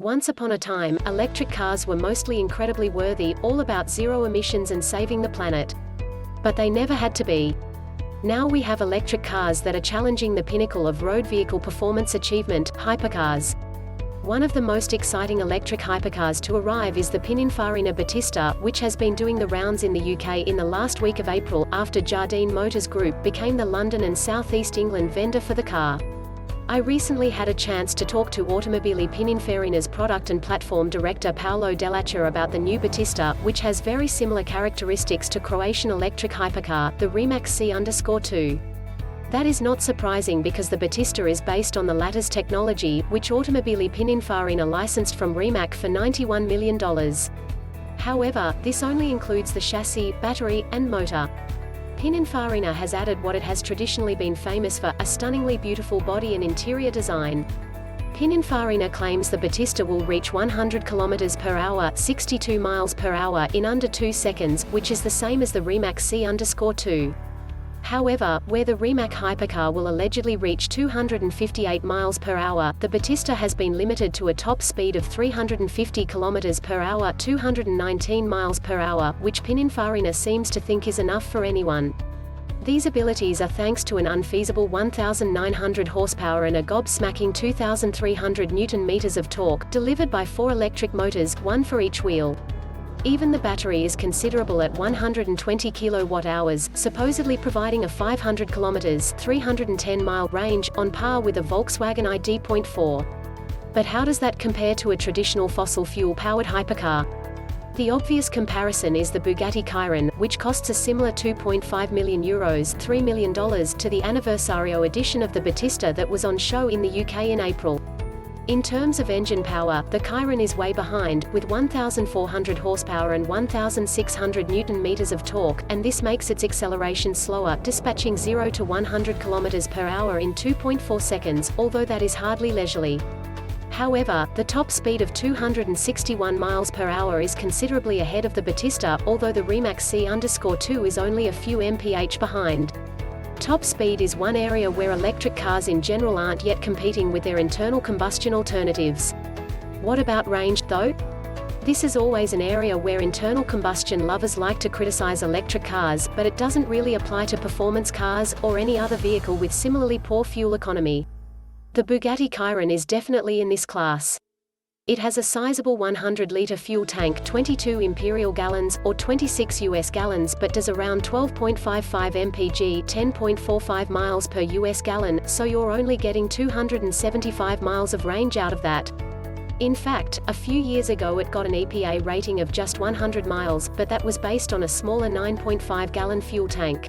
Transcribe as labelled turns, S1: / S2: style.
S1: Once upon a time, electric cars were mostly incredibly worthy, all about zero emissions and saving the planet. But they never had to be. Now we have electric cars that are challenging the pinnacle of road vehicle performance achievement, hypercars. One of the most exciting electric hypercars to arrive is the Pininfarina Battista, which has been doing the rounds in the UK in the last week of April, after Jardine Motors Group became the London and South East England vendor for the car. I recently had a chance to talk to Automobili Pininfarina's product and platform director Paolo Dell'Accia about the new Battista, which has very similar characteristics to Croatian electric hypercar, the Rimac C_2. That is not surprising because the Battista is based on the latter's technology, which Automobili Pininfarina licensed from Rimac for $91 million. However, this only includes the chassis, battery, and motor. Pininfarina has added what it has traditionally been famous for, a stunningly beautiful body and interior design. Pininfarina claims the Battista will reach 100 km per hour, 62 miles per hour in under 2 seconds, which is the same as the Rimac C_2. However, where the Rimac hypercar will allegedly reach 258 miles per hour, the Battista has been limited to a top speed of 350 km per hour, 219 miles per hour, which Pininfarina seems to think is enough for anyone. These abilities are thanks to an unfeasible 1,900 horsepower and a gob-smacking 2,300 Nm of torque, delivered by 4 electric motors, one for each wheel. Even the battery is considerable at 120 kWh, supposedly providing a 500 km (310-mile) range, on par with a Volkswagen ID.4. But how does that compare to a traditional fossil fuel-powered hypercar? The obvious comparison is the Bugatti Chiron, which costs a similar €2.5 million ($3 million) to the Anniversario edition of the Battista that was on show in the UK in April. In terms of engine power, the Chiron is way behind, with 1,400 horsepower and 1,600 Nm of torque, and this makes its acceleration slower, dispatching 0 to 100 km per hour in 2.4 seconds, although that is hardly leisurely. However, the top speed of 261 miles per hour is considerably ahead of the Battista, although the Rimac C_2 is only a few mph behind. Top speed is one area where electric cars in general aren't yet competing with their internal combustion alternatives. What about range, though? This is always an area where internal combustion lovers like to criticize electric cars, but it doesn't really apply to performance cars, or any other vehicle with similarly poor fuel economy. The Bugatti Chiron is definitely in this class. It has a sizable 100-liter fuel tank, 22 imperial gallons, or 26 US gallons, but does around 12.55 mpg, 10.45 miles per US gallon, so you're only getting 275 miles of range out of that. In fact, a few years ago it got an EPA rating of just 100 miles, but that was based on a smaller 9.5-gallon fuel tank.